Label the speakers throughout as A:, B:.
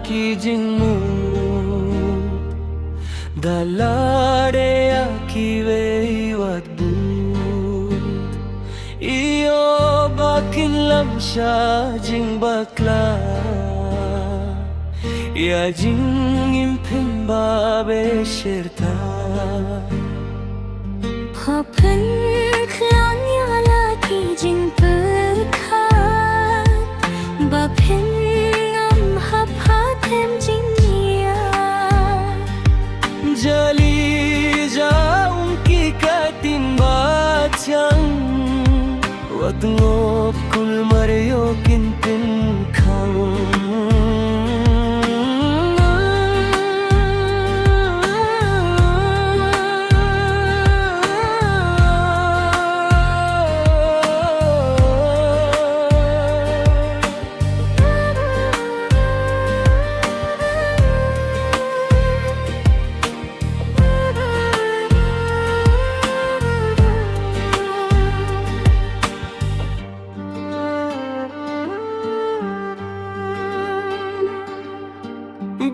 A: ki jingmu dalare aki weiwat bu iyo bakin lamsha jing bakla ya jing impin babe shirta
B: Hapen klan yala ki jing perkat bapen am hapa tem jing ya
A: jali jaum ki katin bachang wat ngop kul maryo kintin khang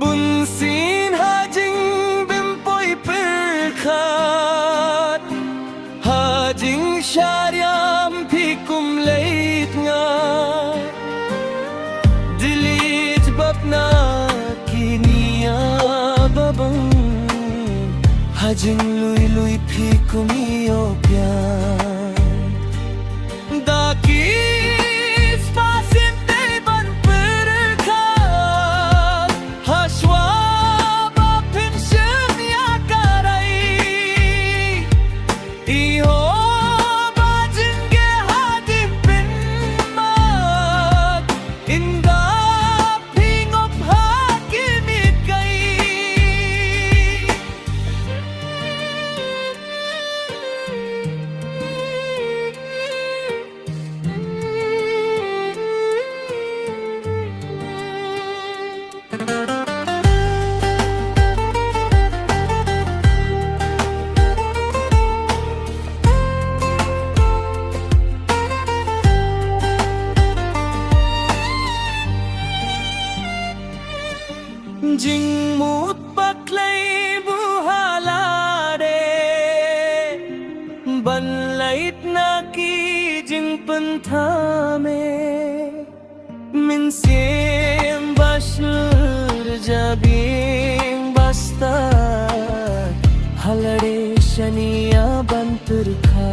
A: Bun sin hajing bimpoi perkat hajing syariam pikum leit nga dilit babna kinia babang hajing lui lui pikum iyo pian daki jing mut baklay buhalare ban lait na ki jing panthame min sim bashur jabing basta halade shaniya bantur kha